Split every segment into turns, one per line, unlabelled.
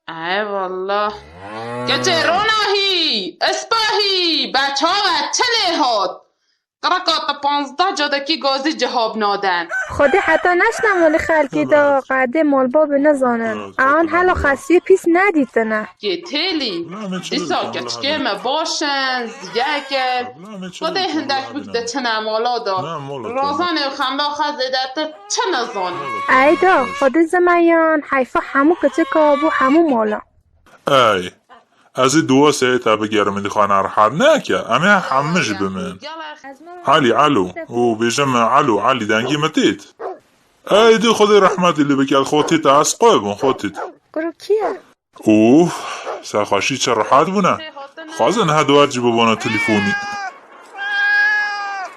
ای والله گچه روناهی اسپاهی بچه ها بچه لیهات قرقات 15 جادکی گازی جهاب نادن
خودی حتی نشنم ولی خلکی دا قده مالبا به نزانن آن حالا خاصی پیس ندیدنه
گه تیلی دیسا گچکه ما باشن زیگه خودی هندک بکده چه نمالا دا رازان و خمدا خزیدت چه نزانی
ای دا خودی زمیان حیفا همو کچه کابو همو مالا
ای از این دو سه تا بگیرم این خانه را حد نکه اما همه جی بمن علی علو او بیجم علو علی دنگی متید ای دی خودی رحمت اللي بکرد خودت از قایبون خودت
گرو کیه؟
اوه سرخوشی چه راحت بونه خوازن هدوار جی ببانه تلیفونی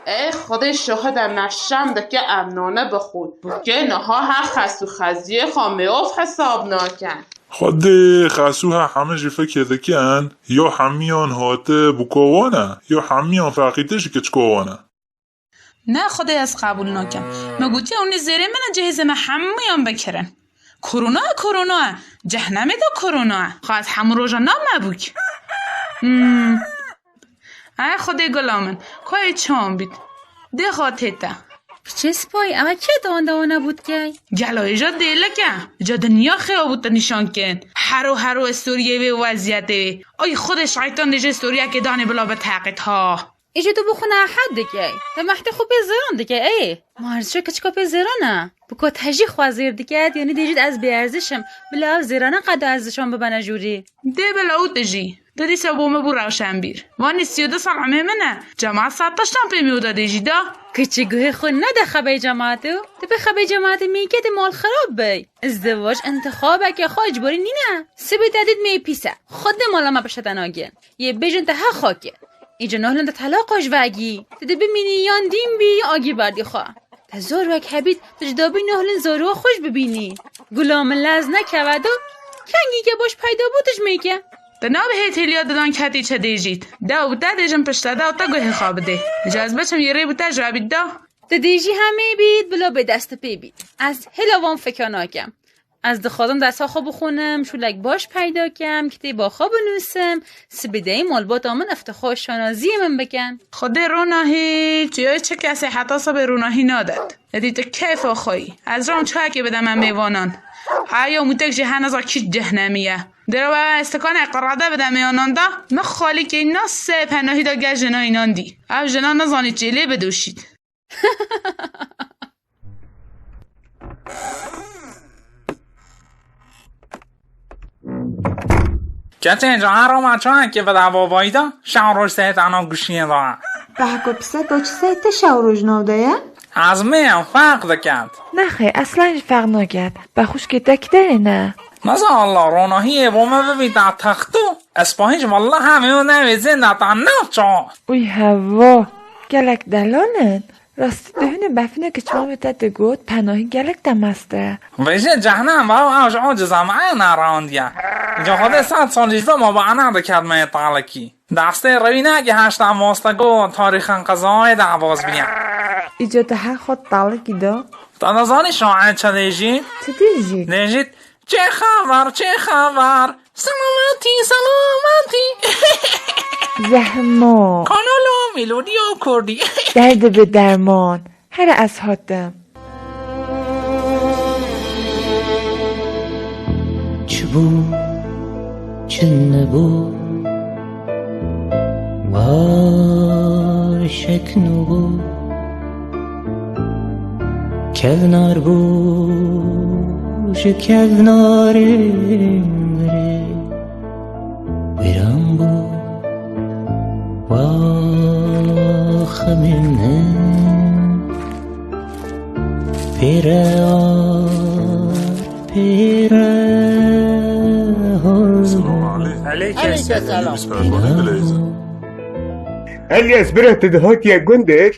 ای خودی شاهدم نشم دکه امنانه بخود بکه نها ها خسو خزیه خامه اف حساب ناکن
خودی خسوها همه جی فکر دکن یا همیان هاته بکوانه یا همیان فقیتش که چکوانه
نه خدای از قبول نکم مگوتی اونی زیره من جهیز من همیان بکرن کرونا جهنمی دا کرونا خواهد همون روژا نام مبوک ای خدای گلامن که چام بید ده خاطیتا
چه سپایی اما چه دانده بود که؟
گلو ایجا دیله که ایجا دنیا خیاه بود نشان کن هرو استوریه و وضعیته آی خود شایطان دیجا استوریه که دانه بلا به تاقیت ها
ایجا تو بخونه احد دیگه به محتی خوب زیران دیگه ای مارزشو کچکا به زیرانه بکا تجی خواه دیگه یعنی دیجید از بیارزشم بلا زیرانه قد ارزشان ببنه جوری
ده بلا او تجی دادی سبومه بو روشن بیر وانی 32 سال همه منه جماعت ساتاشتان پیمیو داده جیدا
کچی گوه خود نده خبه جماعتو ده به خبه جماعت میگه ده مال خراب بی ازدواج انتخابه که خواه اجباری نینه سبی دادید می پیسه خود مالا ما بشتن آگین یه بیجن ده خاکه ایجا نهلن ده طلاقاش وگی ده ببینی یان دیم بی آگی بردی خواه ده زارو اک حبید تجدابی نهلن زارو خوش ببینی گلام لز نکودو کنگی که باش پیدا بودش میگه
ده نابه هیتیلیا دادان کتی چه دیجید ده و ده دیجم پشت ده و تا گوه خواب ده جاز بچم یه ری بوده جوابید
ده دیجی همه بید بلا به دست پی بید از هلاوان فکر ناکم از دخوازم دست ها خواب بخونم شولک باش پیدا کم که با خواب نوسم سبیده مالبات آمن افتخار شانازی من بکن
خود روناهی جای چه کسی حتی سا به روناهی نادد ادی تو کیف آخوایی از رام چه که بدم من میوانان هیا موتک جهن ازا کی جهنمیه درو با استکان اقراده بدم میانان دا نه خالی که اینا سه پناهی دا گه جنا اینان دی او جنا نزانید جیله بدوشید
کسی اینجا هر رو مچه هم که به دوابایی دا شاوروش سایت انا گوشیه دا
بحکو پسه دو چه سایت شاوروش نوده
از میم فرق دکند
نخی اصلا فرق نکرد بخوش که دکته نه
نزا الله روناهی بومه ببید در تختو اسپاهیش والله همه نویزین در نفچا
اوی هوا گلک دلانن راستی دهونه بفینه که چما بتد گود پناهی گلک دمسته
ویشه جهنم باو اوش عاجزم اینا راندیه اینجا خود 100 سال جیجبه ما با انا دکد میتالکی دسته روی نگه هشتم واستگو تاریخ انقضای دعواز بیم
ایجا ده هر خود تالکی دا
دادازانی شاعر چه دیجید؟
چه دیجید؟
دیجید چه خبر سلامتی
زهما
کانالو میلودی و کردی
درد به درمان هر از هاتم
چه بود چه نبود وای شکنو بود کلنار بود کلنار برم بود خمینه پیره
علیکم سلام
الیاس برات دهات يا جندك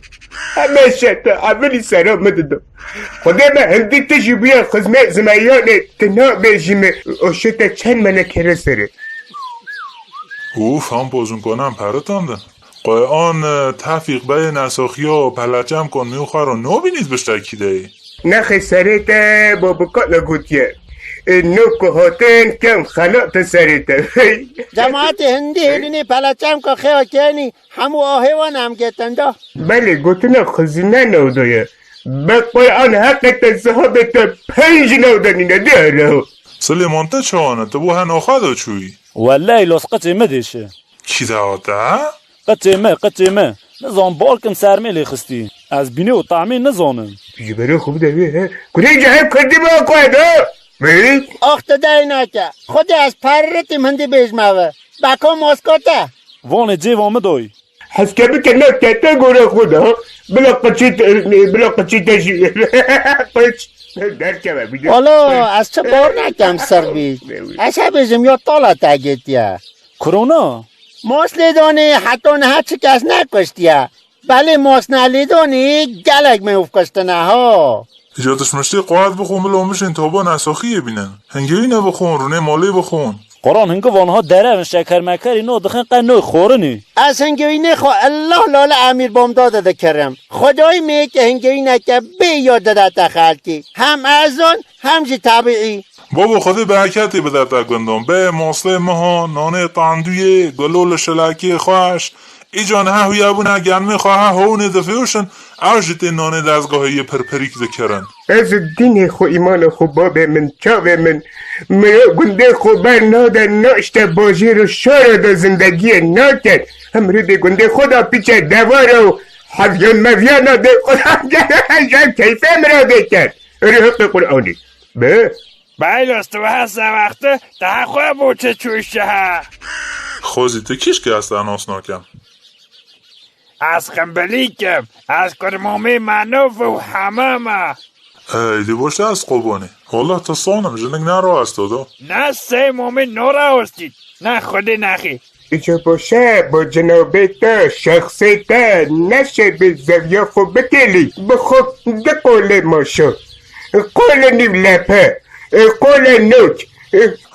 اما شتا عملي سلام مدد خدای من هندی تجی بیا خزمه زمایانه تنها بجیمه اشتا چند منه کره سره
اوف هم بازون کنم پرتان ده قایان تفیق بای نساخیا و پلچم کن میوخوا رو نو بینید بشتکی ده
نخی سره تا با بکات لگوتیه نوک هاتن کم خلاط سرته
جماعت هندی هلینی پلچم که خیال کنی همو آهوان هم گتنده
بله گوتنا خزینه نودایه به قرآن حقیقت صحابت 5 نودنینه داره
سلیمان تا چانه تو بو هن آخواده چوی
والله لاس قطعه دیشه
کی داده؟
قطعه نظام بالکم سرمیلی خستی از بینه و طعمی نزانم
جبره خوب دویه کنه جهب کردی با قواده
اخت دای نکه خود از پررتیم هندی بیجموه بکا ماسکاته
وانه جیوامه دای
حس که بکنه کتا گوره خوده بلا قچیتشی
والا از چه بار نکم سر بید اشه بیجم یا طالا تگیتیه
کرونا
ماس لیدانی حتی نه چه کس نکشتیه بله ماس نلیدانی گلک میوف کشتنه ها
ایجادش مشتی قواعد بخون بلا همش انتحابا نساخیه بینن هنگوی نبخون رونه مالی بخون
قرآن هنگو وانها دره شکر مکری نو دخن قنوی خورنی
از هنگوی نخوا الله لاله امیر بامداد ده کرم خدای میگه که هنگوی نکه بی یاد ده تخلکی هم ازان هم جی طبیعی
بابا خدا برکتی به در تگندم به ماسله مها نانه طاندویه گلول شلاکی خوش ایجان ها هیابونه گرمه خواه هونه دفعوشن عوجت نانه دزگاهی پرپریک ذکرن
از دین خو ایمان خو باب من چاوه من مرا گنده خو بر نادر ناشته باجی رو شاره دا زندگی ناکد همرو ده گنده خدا پیچه دواره و حویان مویان ده خدا جان کیفه مرا ده کرد اره حق قرآنی به
بایلست و هسته وقته ده خواه بوچه چوشه ها
خوزی تکیش که هسته اناس ناکم
از خنبلیکم از کرمامی منوف و همه
ایدی باشه از قبانه والله تصانم جنگ نرا است دادا
نه سه مومی نورا هستید نه خودی نخی
ایجا باشه با جنابتا شخصیتا نشه به زویا خوب بکلی بخوب ده قول ماشو قول نیم لپه قول نوک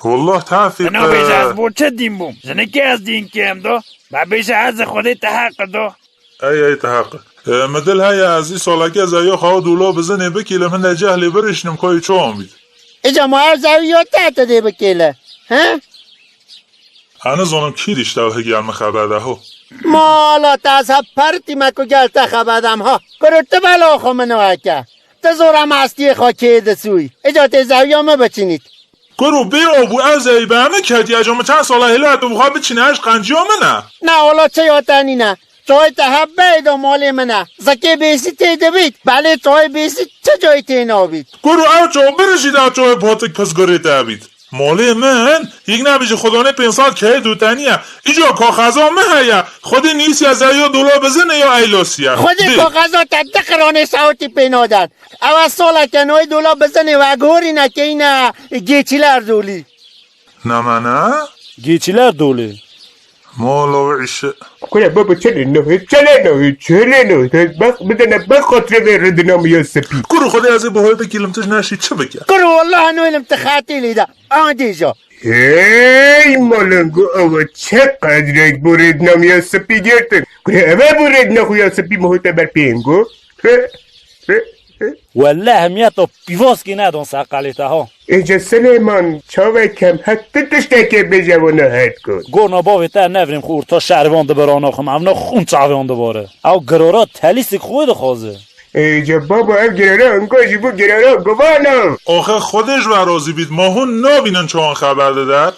والله تعفیق
نه بیشه از بوچه دیم بوم زنکی از دین کم دو و بیشه از خودی تحق دو
ای تحق مدل های از این سالکی از ایا خواه دولا بزنه بکیله من ده جهلی برشنم کایی چو آمید
ایجا ما هر زویات تحت ده بکیله ها؟
انا زانم کی دیشته و هگرم خبرده ها
مالا تازه پرتی مکو گلتا خبردم ها کرو بلا خو منو اکه تزورم هستی خاکی دسوی ایجا تزویامه بچینید
کرو بی آبو از ای به همه کردی اجامه چند ساله هلو حتی بخواه بچینهش قنجی نه
نه حالا چه یادنی نه چای تحب بیدو مالی منه زکی بیسی تیده بید بله چای بیسی چه جای تینا بید
کرو او چای برشید او چای پاتک پس گره بید مالی من یک نبیج خدانه 500 که دوتنیه ایجا کاغذا مهیه خودی نیسی از ایا دولا بزنه یا ایلاسیه
خودی کاغذا تدقرانه ساوتی پینادن او از ساله کنوی دولا بزنه و گوری نکه اینه گیچیلر دولی
نه منه؟
گیچیلر دولی
مالا عیشه
کنه بابا چله نوه بدنه بخاطره ورد نام یا سپی
کرو خودی از باهای بکیلمتش نشید چه بگه؟
کرو والله نویلم تخاطی لیده دیجا
هی مالنگو او چقدر یک برد نام یا سپی گرتن کنه او برد نخو یا سپی محوطه بر پینگو
والله همیتا پیواز که ندان سقلیته ها
ایجا سلیمان چاوه کم حتی تشته که بجوانه هد کن
گونا باوی تر نوریم خور تا شهروانده برانا خم اونا خون چاوانده باره او گرارا تلیسک خوید خوازه
ایجا بابا او گرارا انگاجی بو گرارا گوانم
آخه خودش و رازی بید ماهون نابینن چوان خبر دادد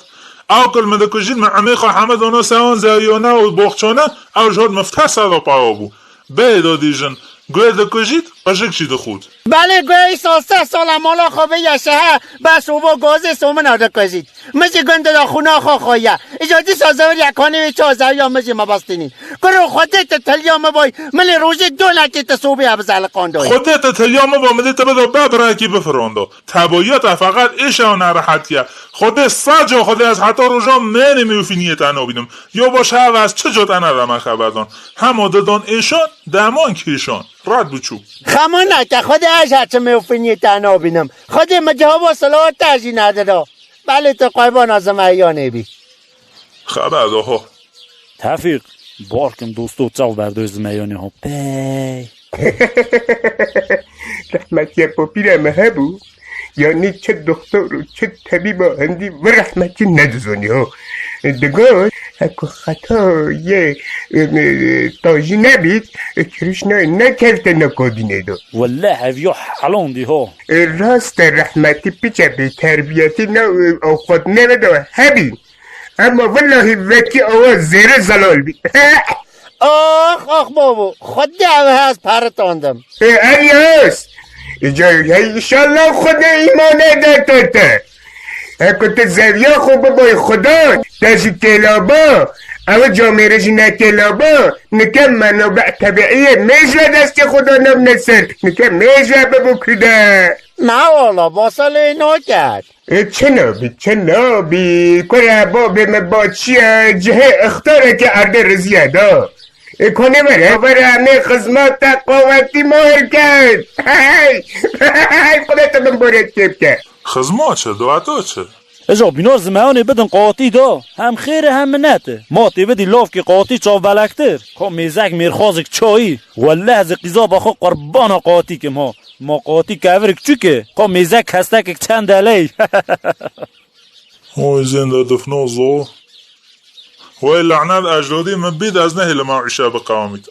او کل مدکجین معمه خواه همه دانا سوان زیانه و بخچانه او جهاد مفتح صدا پاوابو بیدا دیجن گوه دکجید قشک شید خود
بله گوه ساسه سال مالا خوابه یشه ها بس او با گازه سومن آده کشید مجی گنده دا خونا خواه خواه ایجادی سازور یکانه وی چازه یا مجی مبستینین کرو خودت تلیام بای من روزی دو لکی تصوبی ابزال قاندایی
خودت تلیام با مده تبدا ببرکی بفرانده تباییت فقط ایشه و نرحتیه خود سجا خود از حتی روژا من میوفینیت انا بینم یا باشه از چه جات انا را من خبردان هم دادان ایشان دمان کیشان رد بچو
خمان نکه خود از هرچه میوفینیت انا بینم خود مجاب و صلاح ترجی ندادا بله تو قایبان از مهیانه بی
خبرده ها
تفیق بارکم دوستو چاو بردوز میانی ها بی
رحمت یه پاپیر مهبو یعنی چه دکتر و چه طبیب هندی و رحمتی ندزونی ها دگاه اکو خطای تاجی نبید کرشنا نکرده نکادی نیدو
والله هفیو حلون دی ها
راست رحمتی پیچه به تربیتی نو او خود نمیدو هبی اما والله وکی آواز زیر زلال بی
آخ بابا خود دعوه هست پرتاندم
اریاس ایشالله خود ایمانه دادتا اکو تو زویا خوب بای خدا داشی کلابا او جامعه نکلابا نکم منابع طبیعیه میجوه دست خدا نم نسر نکم میجوه ببکرده
نه والا باساله ناکد
چه نابی کره بابه با چیه جه اختاره که عرده رزیه دا کنه بره همه خزمات قوتی مهر کرد خودت من باید کب کرد
خزمات چه دعاتا چه
اجا بینار زمانه بدن قاطی دا هم خیره هم منته ما تی بدی لاف که قاطی چاو بلکتر که میزک میرخازک چایی والله از قیزا بخوا قربان قاطی که ما قاطی کورک چوکه که میزک هستک چند علی
وای زنده دفنوزو وای لعنت اجدادی من بید از نهی لما عشا بقوامید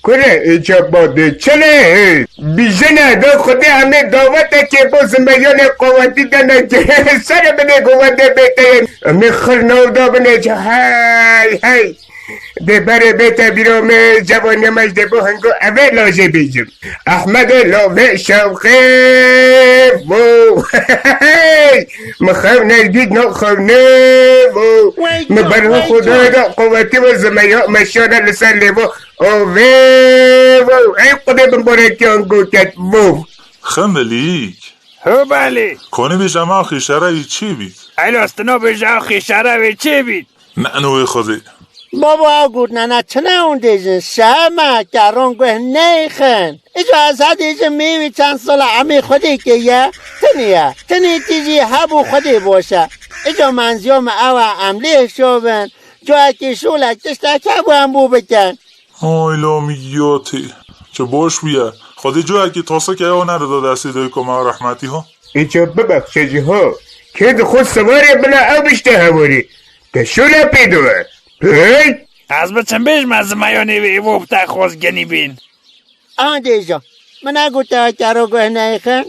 کره اجاباده چله بیژنه دا خود همه دعوته که با زمیان قواتی دنه که سر بنه قواته بیتین همه خرنو دا بنه چه های ده بره بیتا بیروم جوانی مجده با هنگو اوه لاجه بیجم احمد لاوه شوخه وو مخواه نزدید نخواه وو مبره خدای دا قواتی و زمیان مشانه لسر لیوو اوه وو ای قده بمباره که هنگو کت وو
خملیک
هو بله
کنی بیجمع خیشره چی بید؟
ایلاستنا بیجمع خیشره چی بید؟
نه نوی خودی
بابا گود نه چنه اون دیجن شما کرون گوه نیخن ایجا از حد ایجا میوی چند سال امی خودی که یه تنی تیجی هبو خودی باشه ایجا منزیام او عملیه شوبن جو اکی شولک تشتک هبو هم بو بکن
آی لامیاتی چه باش بیه خودی جو اکی تاسه که او نرده دستی دوی کمه رحمتی ها
ایجا ببخشجی ها که خود سواری بلا او بشته هواری که شوله پیدوه
از بچن بیش مزه میانی وی وقتا خوز گنی بین
دیجا من اگو تا کرو گوه نیخن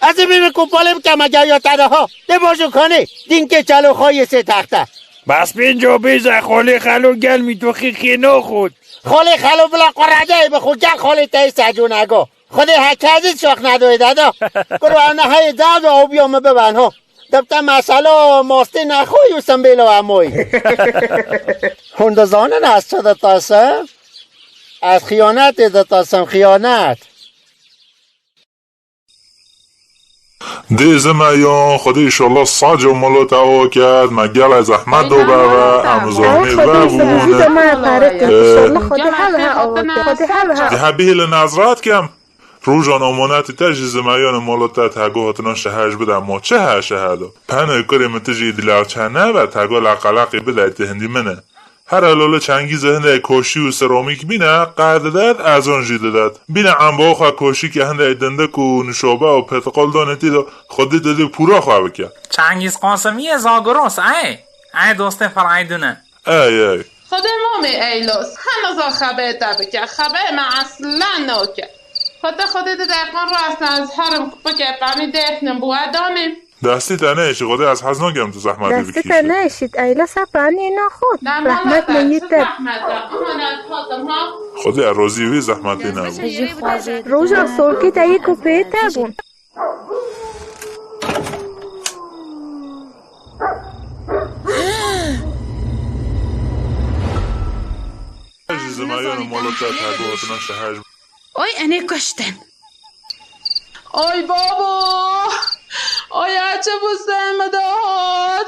از بیمی کپالیم که مگه یا تده ها ده باشو کنی دین که چلو خواهی سه تخته
بس بین جو بیزه خالی خلو گل می تو خیخی نو خود
خالی خلو بلا قرده به خود گل خالی تایی سجون اگو خودی حکازی شاخ ندوی دادا کرو اونه های داد و آبیامه ببن ها دبتا مسئله ماستی نخوی و سنبیلو اموی هندزانه نست شده تاسم از خیانت ده تاسم خیانت
ده زمیان خودی ایشالله ساج و ملوت او کرد مگر از احمد و بابا امزامی و بونه ده هبیه لنظرات کم روزان امانتی تجی زمیان مالوتا تاگو هتنان شهرش بده ما چه ها شهدو پنه کاری متجی دیلار چنه و تاگو لقلاقی بده تهندی منه هر حلاله چنگی ذهنه کوشی و سرامیک بینه قرده داد از آن جیده داد بینه انباخ کوشی که هنده دندک و نشابه و پتقال دانتی دا خودی داده پورا خواه بکن
چنگیز قاسمیه زاگروس ای دوست فرعیدونه
ای
خود مامی ایلوس هنوزا خبه تبکه خبه ما اصلا نوکه خودت دقیقا راست از هرم که پامی دهنم بوه دامیم
دستی تنه ایشی خودی از حزنا گم تو زحمتی بکیشه
دستی تنه ایشید ایلا سپرانی اینا خود رحمت میتر
خودی روزیوی زحمتی نبود
روژا سرکی تا یک کپه تبون
زمیان مالوتا تاگوهتنا شهرش
اوی اینه کشتن
آی بابا آی اچه بسته داد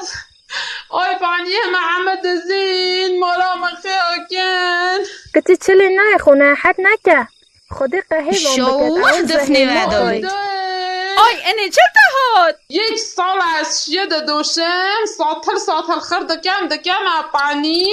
آی فانیه محمد زین مولا مخیاکن
کتی چلی نه خونه حد نکه خودی قهیبان
شوه دفنی وداری آی اینه چه تهاد
یک سال از شید دوشم ساتل خرد دکم اپانی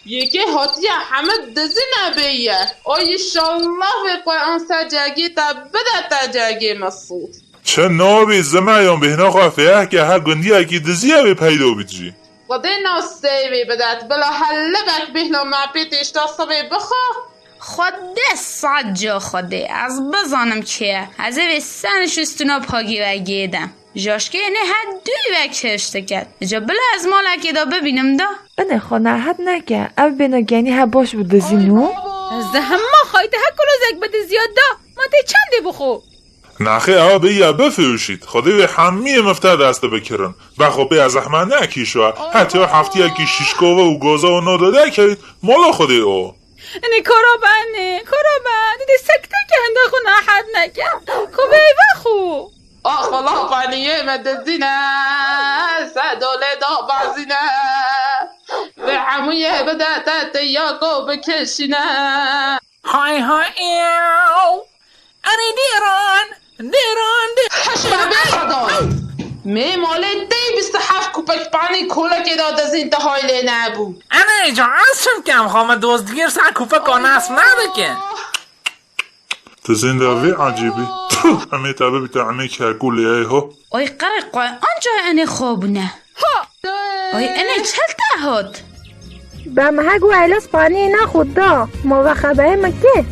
یکی هاتیه همه دزی نبیه آی شالله و قرآن سجاگی تا بده تجاگی مسود
چه نابی زمایان بهنا خواه که هر گندی اکی دزیه به پیدا بیدجی
خدا ناسیوی بدت بلا حلبک بهنا معبیتش داستوی بخواه
خدا سجا خدا از بزانم که از اوی سنش استونا پاگی و گیدم جاشکه نه هر دوی وکشته کرد جا بلا از مالکی دا ببینم دا
انه خانه حد نکه او بنا گنی ها باش بوده زینو
از همه خواهیده ها کلوزک بده زیاد دا ما تی چنده بخو
نخی او بیا بفروشید خدا به همه مفته دسته بکرن بخو به از احمد نکیشو حتی هفتی اکی شیشکوه و گازه و ناداده کرید مالا خدا او
نه کارابن دیده سکته که هنده خو نحد نکن خوبه ای بخو
خلا بانیه مدزینه سدوله دا بازینه به همویه بده تیاگو بکشینه
های ایو اری دیران
حشمه بخدای می ماله دی 27 کوپک پانی کوله که داد از انتهای لی نبود
انا اجا عصم کم خواه دوزدگیر سر کوپک آن اسم نبکن
تزنده وی عجیبی همه تابه بیتعمه که گولی ای ها
آی قرق آنجا اینه خوابونه آی اینه چل تهاد
به محگو ایلاس پانی نخود دا ما و خبه مکه